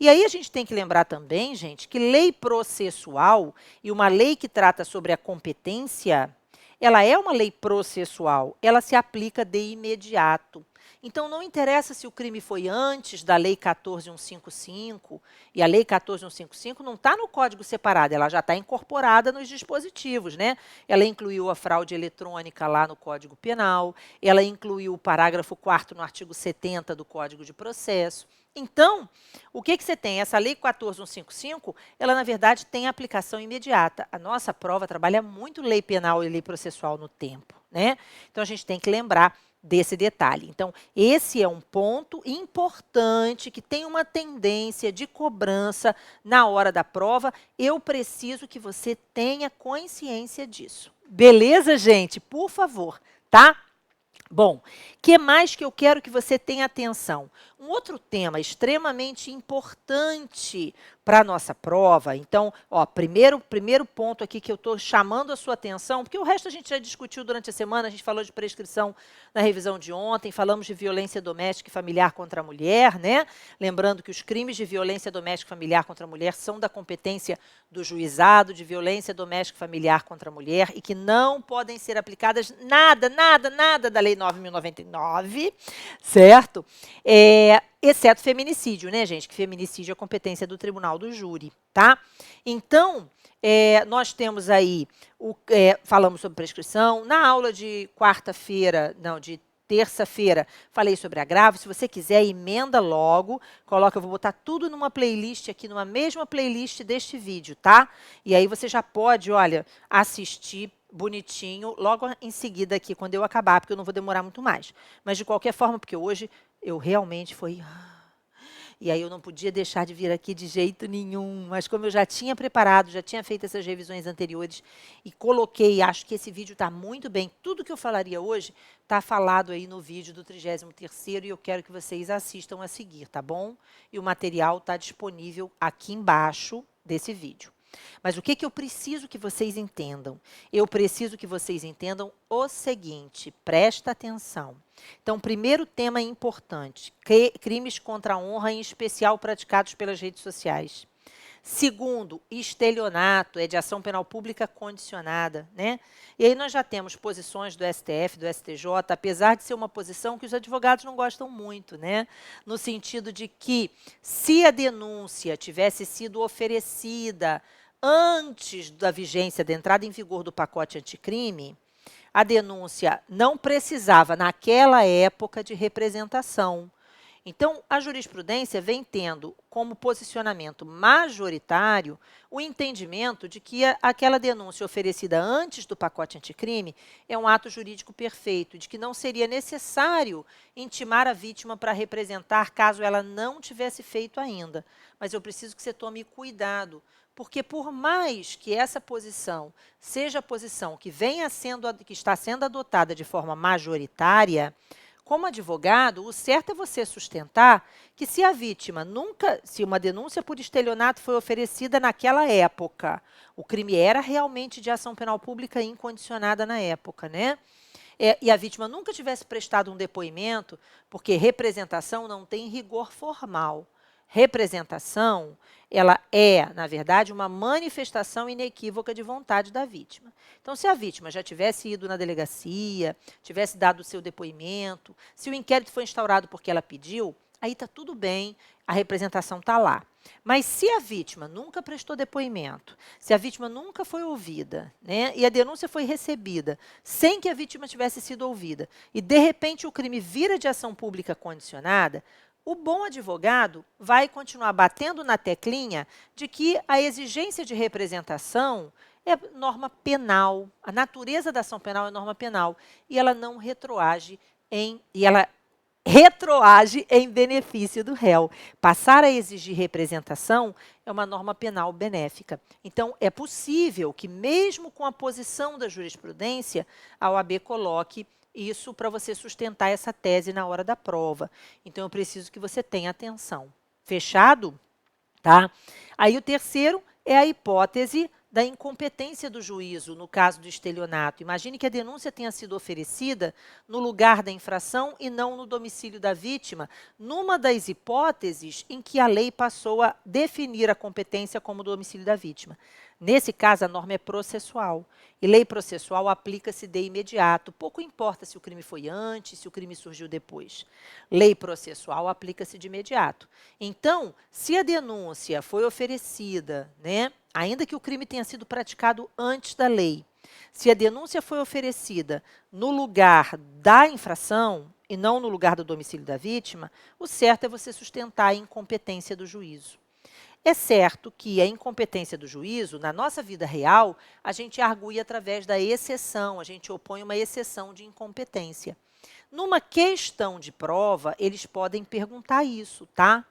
E aí a gente tem que lembrar também, gente, que lei processual e uma lei que trata sobre a competência, ela é uma lei processual, ela se aplica de imediato. Então, não interessa se o crime foi antes da Lei 14.155, e a Lei 14.155 não está no código separado, ela já está incorporada nos dispositivos, né? Ela incluiu a fraude eletrônica lá no Código Penal, ela incluiu o parágrafo 4º no artigo 70 do Código de Processo. Então, o que você tem? Essa Lei 14.155, ela, na verdade, tem aplicação imediata. A nossa prova trabalha muito lei penal e lei processual no tempo, né? Então, a gente tem que lembrar desse detalhe. Então, esse é um ponto importante que tem uma tendência de cobrança na hora da prova. Eu preciso que você tenha consciência disso. Beleza, gente? Por favor, tá? Bom, o que mais que eu quero que você tenha atenção? Um outro tema extremamente importante para a nossa prova. Então, ó, primeiro ponto aqui que eu estou chamando a sua atenção, porque o resto a gente já discutiu durante a semana, a gente falou de prescrição na revisão de ontem, falamos de violência doméstica e familiar contra a mulher, né? Lembrando que os crimes de violência doméstica e familiar contra a mulher são da competência do juizado de violência doméstica e familiar contra a mulher e que não podem ser aplicadas nada da Lei 9.099, certo? exceto feminicídio, né, gente? Que feminicídio é competência do tribunal do júri, tá? Então, nós temos aí, falamos sobre prescrição. Na aula de quarta-feira, não, de terça-feira, falei sobre agravo. Se você quiser, emenda logo, coloca, eu vou botar tudo numa playlist aqui, numa mesma playlist deste vídeo, tá? E aí você já pode, olha, assistir bonitinho, logo em seguida aqui, quando eu acabar, porque eu não vou demorar muito mais. Mas, de qualquer forma, porque hoje eu realmente fui... E aí eu não podia deixar de vir aqui de jeito nenhum. Mas como eu já tinha preparado, já tinha feito essas revisões anteriores e coloquei, acho que esse vídeo está muito bem. Tudo que eu falaria hoje está falado aí no vídeo do 33º e eu quero que vocês assistam a seguir, tá bom? E o material está disponível aqui embaixo desse vídeo. Mas o que eu preciso que vocês entendam? Eu preciso que vocês entendam o seguinte, presta atenção. Então, primeiro tema importante, crimes contra a honra, em especial praticados pelas redes sociais. Segundo, estelionato, é de ação penal pública condicionada, né? E aí nós já temos posições do STF, do STJ, apesar de ser uma posição que os advogados não gostam muito, né? No sentido de que, se a denúncia tivesse sido oferecida antes da vigência da entrada em vigor do pacote anticrime, a denúncia não precisava, naquela época, de representação. Então, a jurisprudência vem tendo como posicionamento majoritário o entendimento de que aquela denúncia oferecida antes do pacote anticrime é um ato jurídico perfeito, de que não seria necessário intimar a vítima para representar caso ela não tivesse feito ainda. Mas eu preciso que você tome cuidado, porque por mais que essa posição seja a posição que está sendo adotada de forma majoritária, como advogado, o certo é você sustentar que se a vítima se uma denúncia por estelionato foi oferecida naquela época, o crime era realmente de ação penal pública incondicionada na época, né? E a vítima nunca tivesse prestado um depoimento, porque representação não tem rigor formal. Representação, ela é, na verdade, uma manifestação inequívoca de vontade da vítima. Então, se a vítima já tivesse ido na delegacia, tivesse dado o seu depoimento, se o inquérito foi instaurado porque ela pediu, aí está tudo bem, a representação está lá. Mas se a vítima nunca prestou depoimento, se a vítima nunca foi ouvida, né, e a denúncia foi recebida sem que a vítima tivesse sido ouvida, e de repente o crime vira de ação pública condicionada, o bom advogado vai continuar batendo na teclinha de que a exigência de representação é norma penal, a natureza da ação penal é norma penal, e ela não retroage retroage em benefício do réu. Passar a exigir representação é uma norma penal benéfica. Então, é possível que, mesmo com a posição da jurisprudência, a OAB coloque isso para você sustentar essa tese na hora da prova. Então, eu preciso que você tenha atenção. Fechado? Tá? Aí, o terceiro é a hipótese da incompetência do juízo, no caso do estelionato. Imagine que a denúncia tenha sido oferecida no lugar da infração e não no domicílio da vítima, numa das hipóteses em que a lei passou a definir a competência como domicílio da vítima. Nesse caso, a norma é processual. E lei processual aplica-se de imediato. Pouco importa se o crime foi antes, se o crime surgiu depois. Lei processual aplica-se de imediato. Então, se a denúncia foi oferecida, né, ainda que o crime tenha sido praticado antes da lei, se a denúncia foi oferecida no lugar da infração e não no lugar do domicílio da vítima, o certo é você sustentar a incompetência do juízo. É certo que a incompetência do juízo, na nossa vida real, a gente argui através da exceção, a gente opõe uma exceção de incompetência. Numa questão de prova, eles podem perguntar isso, tá?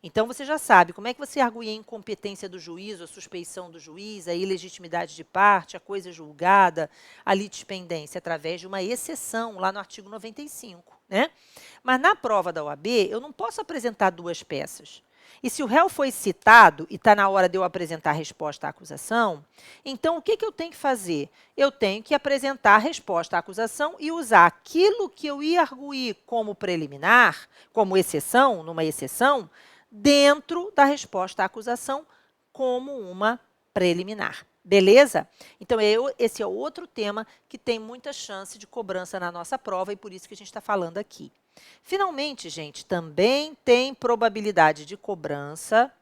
Então, você já sabe como é que você argui a incompetência do juízo, a suspeição do juiz, a ilegitimidade de parte, a coisa julgada, a litispendência, através de uma exceção, lá no artigo 95, né? Mas na prova da OAB, eu não posso apresentar duas peças. E se o réu foi citado e está na hora de eu apresentar a resposta à acusação, então o que eu tenho que fazer? Eu tenho que apresentar a resposta à acusação e usar aquilo que eu ia arguir como preliminar, como exceção, numa exceção, dentro da resposta à acusação como uma preliminar. Beleza? Então, esse é outro tema que tem muita chance de cobrança na nossa prova e por isso que a gente está falando aqui. Finalmente, gente, também tem probabilidade de cobrança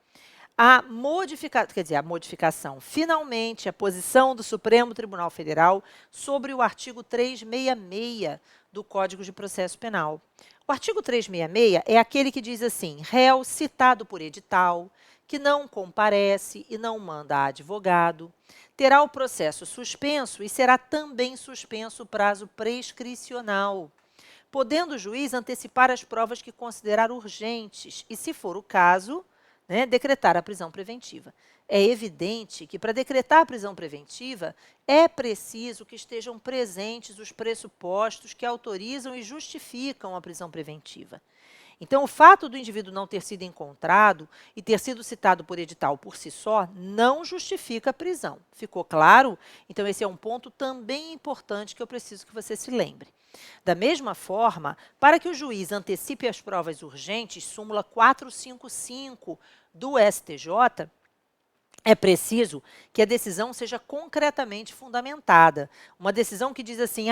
a modificação, finalmente, a posição do Supremo Tribunal Federal sobre o artigo 366 do Código de Processo Penal. O artigo 366 é aquele que diz assim: réu citado por edital, que não comparece e não manda advogado, terá o processo suspenso e será também suspenso o prazo prescricional, podendo o juiz antecipar as provas que considerar urgentes e, se for o caso, decretar a prisão preventiva. É evidente que, para decretar a prisão preventiva, é preciso que estejam presentes os pressupostos que autorizam e justificam a prisão preventiva. Então, o fato do indivíduo não ter sido encontrado e ter sido citado por edital por si só não justifica a prisão. Ficou claro? Então, esse é um ponto também importante que eu preciso que você se lembre. Da mesma forma, para que o juiz antecipe as provas urgentes, súmula 455 do STJ, é preciso que a decisão seja concretamente fundamentada. Uma decisão que diz assim,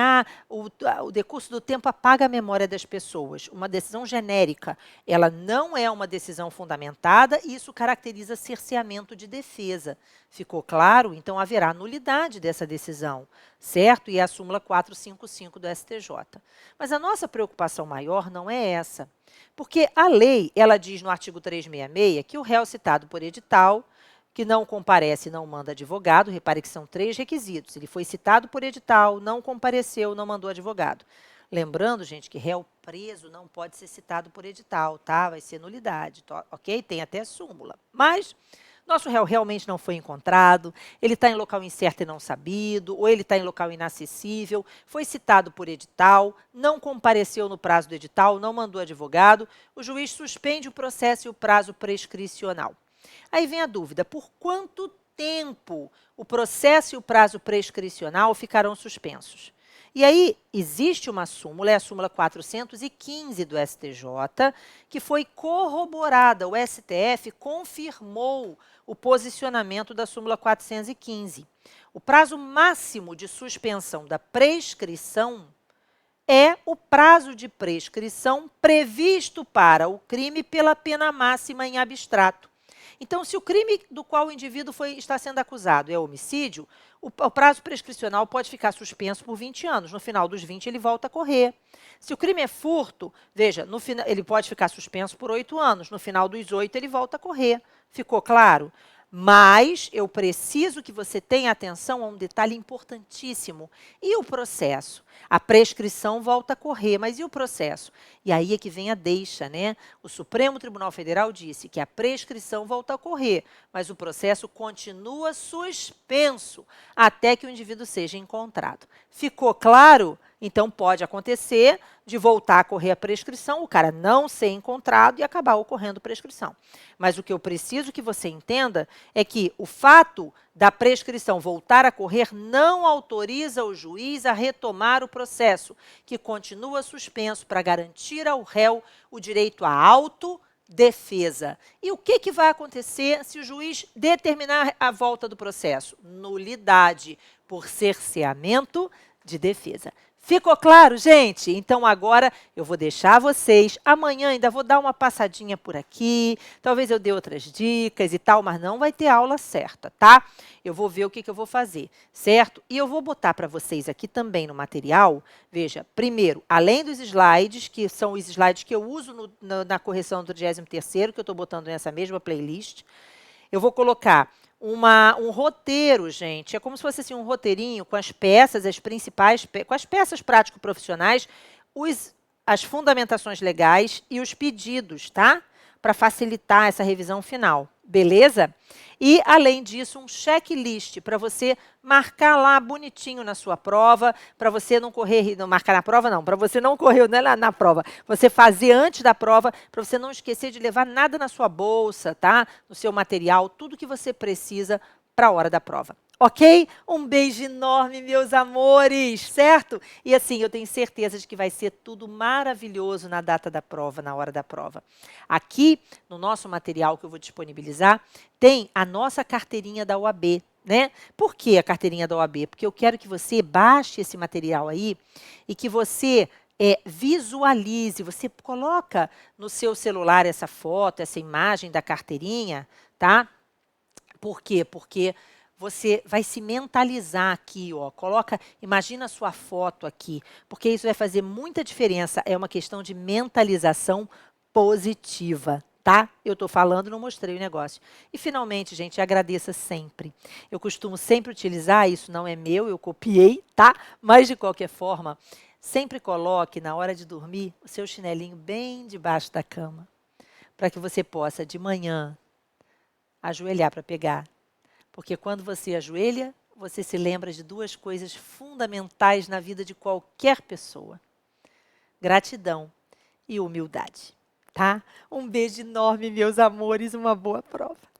o decurso do tempo apaga a memória das pessoas. Uma decisão genérica, ela não é uma decisão fundamentada e isso caracteriza cerceamento de defesa. Ficou claro? Então, haverá nulidade dessa decisão, certo? E é a súmula 455 do STJ. Mas a nossa preocupação maior não é essa, porque a lei, ela diz no artigo 366 que o réu citado por edital, que não comparece e não manda advogado, repare que são 3 requisitos. Ele foi citado por edital, não compareceu, não mandou advogado. Lembrando, gente, que réu preso não pode ser citado por edital, tá? Vai ser nulidade, ok? Tem até súmula. Mas nosso réu realmente não foi encontrado, ele está em local incerto e não sabido, ou ele está em local inacessível, foi citado por edital, não compareceu no prazo do edital, não mandou advogado, o juiz suspende o processo e o prazo prescricional. Aí vem a dúvida, por quanto tempo o processo e o prazo prescricional ficarão suspensos? E aí, existe uma súmula, é a súmula 415 do STJ, que foi corroborada. O STF confirmou o posicionamento da súmula 415. O prazo máximo de suspensão da prescrição é o prazo de prescrição previsto para o crime pela pena máxima em abstrato. Então, se o crime do qual o indivíduo está sendo acusado é homicídio, o prazo prescricional pode ficar suspenso por 20 anos. No final dos 20, ele volta a correr. Se o crime é furto, veja, ele pode ficar suspenso por 8 anos. No final dos 8, ele volta a correr. Ficou claro? Mas eu preciso que você tenha atenção a um detalhe importantíssimo. E o processo? A prescrição volta a correr, mas e o processo? E aí é que vem a deixa, né? O Supremo Tribunal Federal disse que a prescrição volta a correr, mas o processo continua suspenso até que o indivíduo seja encontrado. Ficou claro? Então, pode acontecer de voltar a correr a prescrição, o cara não ser encontrado e acabar ocorrendo prescrição. Mas o que eu preciso que você entenda é que o fato da prescrição voltar a correr não autoriza o juiz a retomar o processo, que continua suspenso para garantir ao réu o direito à autodefesa. E o que vai acontecer se o juiz determinar a volta do processo? Nulidade por cerceamento de defesa. Ficou claro, gente? Então, agora eu vou deixar vocês. Amanhã ainda vou dar uma passadinha por aqui. Talvez eu dê outras dicas e tal, mas não vai ter aula certa, tá? Eu vou ver o que eu vou fazer, certo? E eu vou botar para vocês aqui também no material, veja, primeiro, além dos slides, que são os slides que eu uso na correção do 33º, que eu estou botando nessa mesma playlist, eu vou colocar um roteiro, gente. É como se fosse assim, um roteirinho com as peças, as principais, com as peças prático-profissionais, as fundamentações legais e os pedidos, tá? Para facilitar essa revisão final, beleza? E, além disso, um checklist para você marcar lá bonitinho na sua prova, para você não correr, não marcar na prova não, para você não correr na prova, você fazer antes da prova, para você não esquecer de levar nada na sua bolsa, tá? No seu material, tudo que você precisa para a hora da prova. Ok? Um beijo enorme, meus amores, certo? E assim, eu tenho certeza de que vai ser tudo maravilhoso na data da prova, na hora da prova. Aqui, no nosso material que eu vou disponibilizar, tem a nossa carteirinha da OAB. né? Por que a carteirinha da OAB? Porque eu quero que você baixe esse material aí e que você visualize, você coloca no seu celular essa foto, essa imagem da carteirinha, tá? Por quê? Porque você vai se mentalizar aqui, ó. Coloca, imagina a sua foto aqui, porque isso vai fazer muita diferença. É uma questão de mentalização positiva, tá? Eu estou falando, não mostrei o negócio. E finalmente, gente, agradeça sempre. Eu costumo sempre utilizar, isso não é meu, eu copiei, tá? Mas de qualquer forma, sempre coloque na hora de dormir o seu chinelinho bem debaixo da cama, para que você possa de manhã ajoelhar para pegar. Porque quando você ajoelha, você se lembra de duas coisas fundamentais na vida de qualquer pessoa: gratidão e humildade, tá? Um beijo enorme, meus amores, uma boa prova.